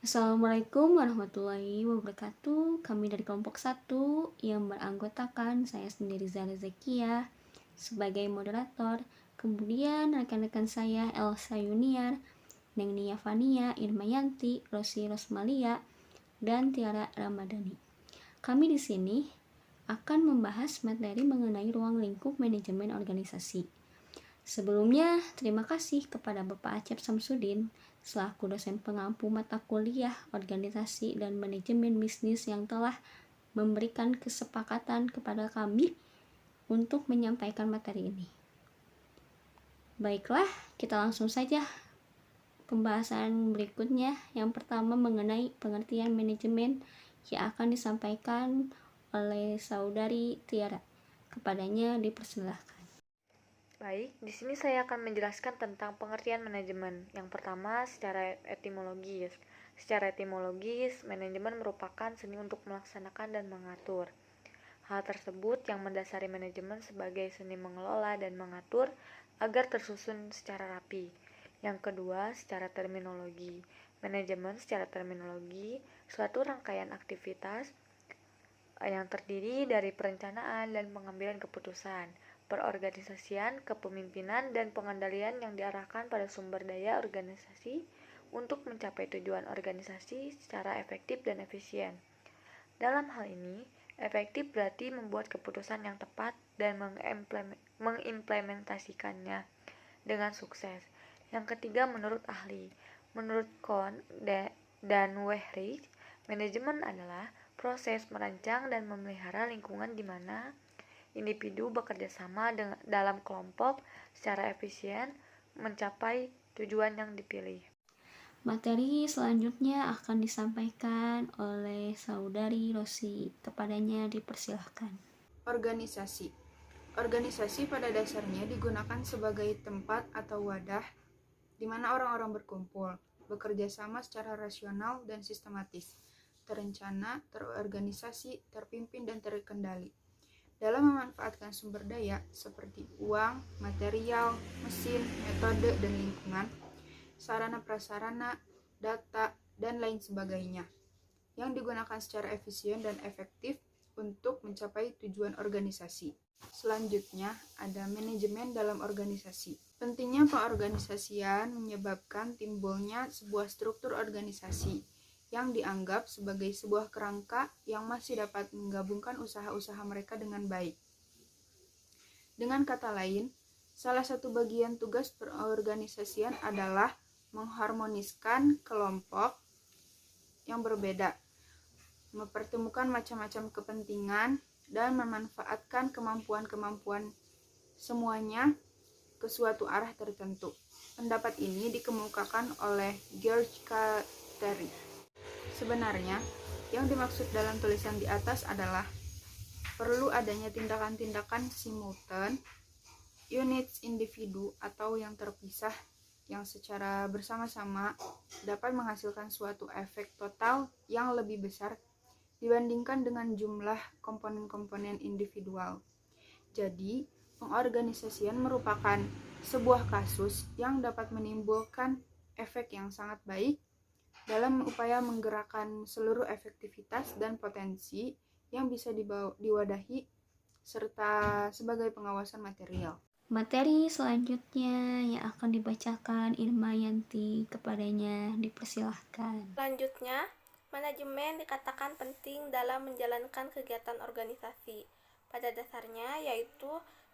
Assalamualaikum warahmatullahi wabarakatuh. Kami dari kelompok 1 yang beranggotakan saya sendiri Zara Zakia sebagai moderator. Kemudian rekan-rekan saya Elsa Yuniar, Neng Nia Fania, Irmayanti, Rosi Rosmalia, dan Tiara Ramadhani. Kami di sini akan membahas materi mengenai ruang lingkup manajemen organisasi. Sebelumnya, terima kasih kepada Bapak Acep Samsudin selaku dosen pengampu mata kuliah organisasi dan manajemen bisnis yang telah memberikan kesepakatan kepada kami untuk menyampaikan materi ini. Baiklah, kita langsung saja pembahasan berikutnya. Yang pertama mengenai pengertian manajemen yang akan disampaikan oleh saudari Tiara. Kepadanya dipersilahkan. Baik, di sini saya akan menjelaskan tentang pengertian manajemen. Yang pertama, secara etimologis. Secara etimologis, manajemen merupakan seni untuk melaksanakan dan mengatur. Hal tersebut yang mendasari manajemen sebagai seni mengelola dan mengatur agar tersusun secara rapi. Yang kedua, secara terminologi. Manajemen secara terminologi, suatu rangkaian aktivitas yang terdiri dari perencanaan dan pengambilan keputusan, perorganisasian, kepemimpinan, dan pengendalian yang diarahkan pada sumber daya organisasi untuk mencapai tujuan organisasi secara efektif dan efisien. Dalam hal ini, efektif berarti membuat keputusan yang tepat dan mengimplementasikannya dengan sukses. Yang ketiga, menurut ahli. Menurut Kohn dan Wehrich, manajemen adalah proses merancang dan memelihara lingkungan di mana individu bekerja sama dalam kelompok secara efisien mencapai tujuan yang dipilih. Materi selanjutnya akan disampaikan oleh saudari Rosi. Kepadanya dipersilahkan. Organisasi. Organisasi pada dasarnya digunakan sebagai tempat atau wadah di mana orang-orang berkumpul, bekerja sama secara rasional dan sistematis, terencana, terorganisasi, terpimpin, dan terkendali dalam memanfaatkan sumber daya seperti uang, material, mesin, metode, dan lingkungan, sarana prasarana, data, dan lain sebagainya, yang digunakan secara efisien dan efektif untuk mencapai tujuan organisasi. Selanjutnya, ada manajemen dalam organisasi. Pentingnya pengorganisasian menyebabkan timbulnya sebuah struktur organisasi yang dianggap sebagai sebuah kerangka yang masih dapat menggabungkan usaha-usaha mereka dengan baik. Dengan kata lain, salah satu bagian tugas perorganisasian adalah mengharmoniskan kelompok yang berbeda, mempertemukan macam-macam kepentingan, dan memanfaatkan kemampuan-kemampuan semuanya ke suatu arah tertentu. Pendapat ini dikemukakan oleh George K. Terry. Sebenarnya, yang dimaksud dalam tulisan di atas adalah perlu adanya tindakan-tindakan simultan, units individu atau yang terpisah yang secara bersama-sama dapat menghasilkan suatu efek total yang lebih besar dibandingkan dengan jumlah komponen-komponen individual. Jadi, pengorganisasian merupakan sebuah kasus yang dapat menimbulkan efek yang sangat baik dalam upaya menggerakkan seluruh efektivitas dan potensi yang bisa diwadahi serta sebagai pengawasan material. Materi selanjutnya yang akan dibacakan Irmayanti. Kepadanya dipersilahkan. Selanjutnya, manajemen dikatakan penting dalam menjalankan kegiatan organisasi. Pada dasarnya yaitu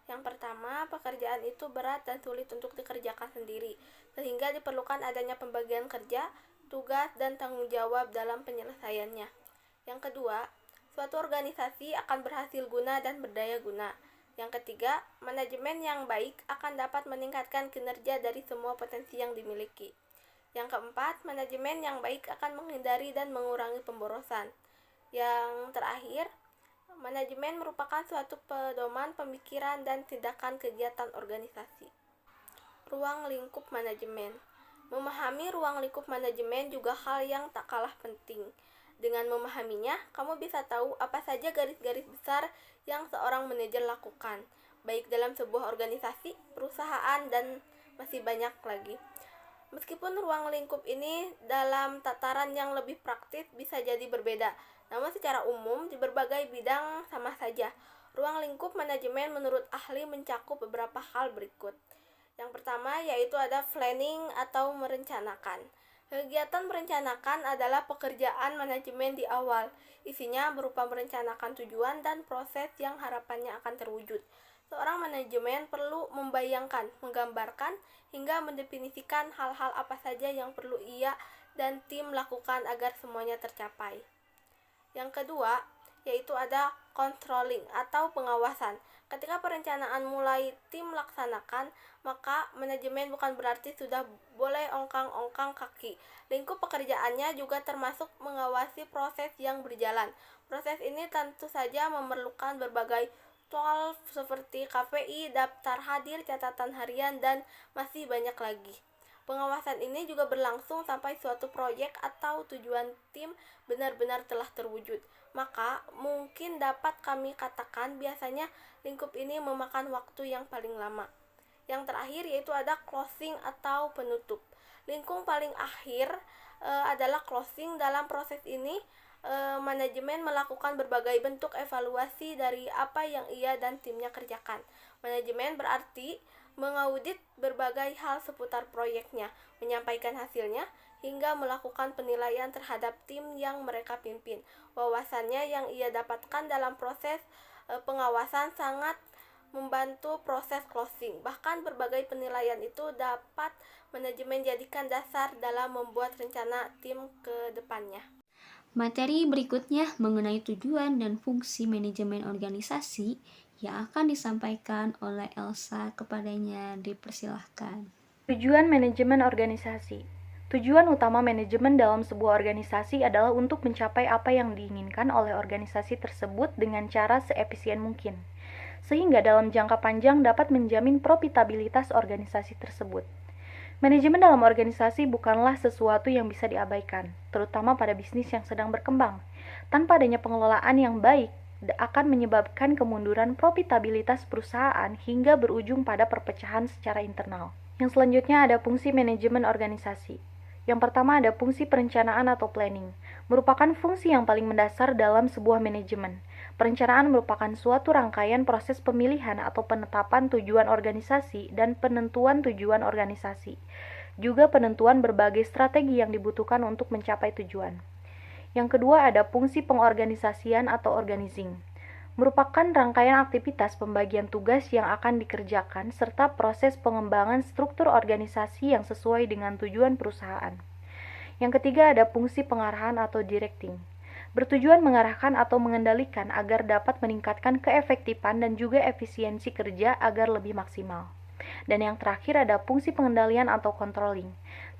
yang pertama, pekerjaan itu berat dan sulit untuk dikerjakan sendiri, sehingga diperlukan adanya pembagian kerja, tugas, dan tanggung jawab dalam penyelesaiannya. Yang kedua, suatu organisasi akan berhasil guna dan berdaya guna. Yang ketiga, manajemen yang baik akan dapat meningkatkan kinerja dari semua potensi yang dimiliki. Yang keempat, manajemen yang baik akan menghindari dan mengurangi pemborosan. Yang terakhir, manajemen merupakan suatu pedoman pemikiran dan tindakan kegiatan organisasi. Ruang lingkup manajemen. Memahami ruang lingkup manajemen juga hal yang tak kalah penting. Dengan memahaminya, kamu bisa tahu apa saja garis-garis besar yang seorang manajer lakukan, baik dalam sebuah organisasi, perusahaan, dan masih banyak lagi. Meskipun ruang lingkup ini dalam tataran yang lebih praktis bisa jadi berbeda, namun secara umum di berbagai bidang sama saja. Ruang lingkup manajemen menurut ahli mencakup beberapa hal berikut. Yang pertama yaitu ada planning atau merencanakan. Kegiatan merencanakan adalah pekerjaan manajemen di awal. Isinya berupa merencanakan tujuan dan proses yang harapannya akan terwujud. Seorang manajemen perlu membayangkan, menggambarkan, hingga mendefinisikan hal-hal apa saja yang perlu ia dan tim lakukan agar semuanya tercapai. Yang kedua, yaitu ada controlling atau pengawasan. Ketika perencanaan mulai tim laksanakan, maka manajemen bukan berarti sudah boleh ongkang-ongkang kaki. Lingkup pekerjaannya juga termasuk mengawasi proses yang berjalan. Proses ini tentu saja memerlukan berbagai tool seperti KPI, daftar hadir, catatan harian, dan masih banyak lagi. Pengawasan ini juga berlangsung sampai suatu proyek atau tujuan tim benar-benar telah terwujud. Maka mungkin dapat kami katakan biasanya lingkup ini memakan waktu yang paling lama. Yang terakhir yaitu ada closing atau penutup. Lingkup paling akhir adalah closing. Dalam proses ini manajemen melakukan berbagai bentuk evaluasi dari apa yang ia dan timnya kerjakan. Manajemen berarti mengaudit berbagai hal seputar proyeknya, menyampaikan hasilnya, hingga melakukan penilaian terhadap tim yang mereka pimpin. Wawasannya yang ia dapatkan dalam proses pengawasan sangat membantu proses closing. Bahkan berbagai penilaian itu dapat manajemen jadikan dasar dalam membuat rencana tim ke depannya. Materi berikutnya mengenai tujuan dan fungsi manajemen organisasi yang akan disampaikan oleh Elsa. Kepadanya dipersilahkan. Tujuan manajemen organisasi. Tujuan utama manajemen dalam sebuah organisasi adalah untuk mencapai apa yang diinginkan oleh organisasi tersebut dengan cara seefisien mungkin, sehingga dalam jangka panjang dapat menjamin profitabilitas organisasi tersebut. Manajemen dalam organisasi bukanlah sesuatu yang bisa diabaikan, terutama pada bisnis yang sedang berkembang. Tanpa adanya pengelolaan yang baik, akan menyebabkan kemunduran profitabilitas perusahaan hingga berujung pada perpecahan secara internal. Yang selanjutnya ada fungsi manajemen organisasi. Yang pertama ada fungsi perencanaan atau planning, merupakan fungsi yang paling mendasar dalam sebuah manajemen. Perencanaan merupakan suatu rangkaian proses pemilihan atau penetapan tujuan organisasi dan penentuan tujuan organisasi, juga penentuan berbagai strategi yang dibutuhkan untuk mencapai tujuan. Yang kedua ada fungsi pengorganisasian atau organizing, merupakan rangkaian aktivitas pembagian tugas yang akan dikerjakan serta proses pengembangan struktur organisasi yang sesuai dengan tujuan perusahaan. Yang ketiga ada fungsi pengarahan atau directing, bertujuan mengarahkan atau mengendalikan agar dapat meningkatkan keefektifan dan juga efisiensi kerja agar lebih maksimal. Dan yang terakhir ada fungsi pengendalian atau controlling.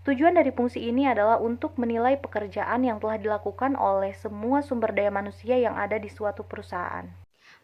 Tujuan dari fungsi ini adalah untuk menilai pekerjaan yang telah dilakukan oleh semua sumber daya manusia yang ada di suatu perusahaan.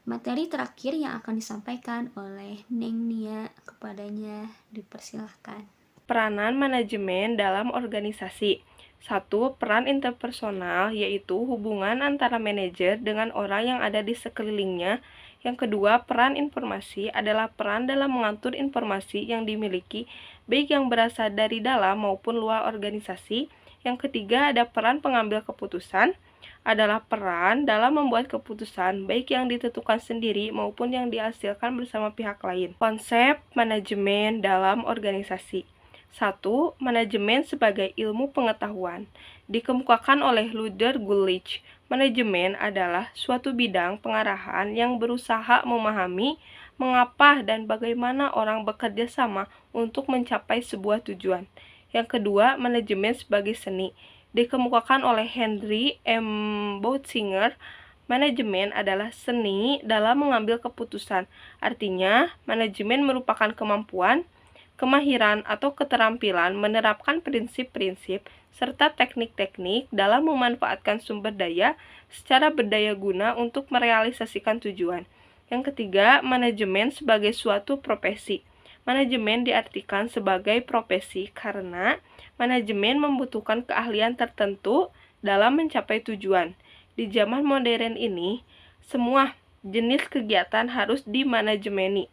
Materi terakhir yang akan disampaikan oleh Neng Nia, kepadanya dipersilahkan. Peranan manajemen dalam organisasi. 1. Peran interpersonal, yaitu hubungan antara manajer dengan orang yang ada di sekelilingnya. Yang kedua, peran informasi adalah peran dalam mengatur informasi yang dimiliki, baik yang berasal dari dalam maupun luar organisasi. Yang ketiga, ada peran pengambil keputusan, adalah peran dalam membuat keputusan, baik yang ditentukan sendiri maupun yang dihasilkan bersama pihak lain. Konsep manajemen dalam organisasi. 1. Manajemen sebagai ilmu pengetahuan. Dikemukakan oleh Ludger Gulich, manajemen adalah suatu bidang pengarahan yang berusaha memahami mengapa dan bagaimana orang bekerja sama untuk mencapai sebuah tujuan. Yang kedua, manajemen sebagai seni. Dikemukakan oleh Henry M. Boutzinger, manajemen adalah seni dalam mengambil keputusan. Artinya, manajemen merupakan kemampuan, kemahiran atau keterampilan menerapkan prinsip-prinsip serta teknik-teknik dalam memanfaatkan sumber daya secara berdaya guna untuk merealisasikan tujuan. Yang ketiga, manajemen sebagai suatu profesi. Manajemen diartikan sebagai profesi karena manajemen membutuhkan keahlian tertentu dalam mencapai tujuan. Di zaman modern ini, semua jenis kegiatan harus dimanajemeni.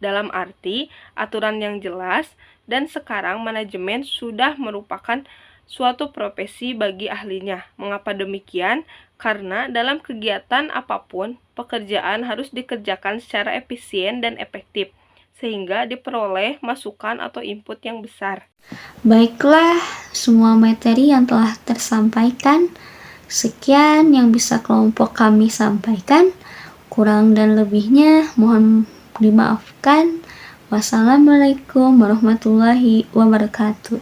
Dalam arti, aturan yang jelas, dan sekarang manajemen sudah merupakan suatu profesi bagi ahlinya. Mengapa demikian? Karena dalam kegiatan apapun, pekerjaan harus dikerjakan secara efisien dan efektif, sehingga diperoleh masukan atau input yang besar. Baiklah, semua materi yang telah tersampaikan, sekian yang bisa kelompok kami sampaikan. Kurang dan lebihnya mohon dimaafkan. Wassalamualaikum warahmatullahi wabarakatuh.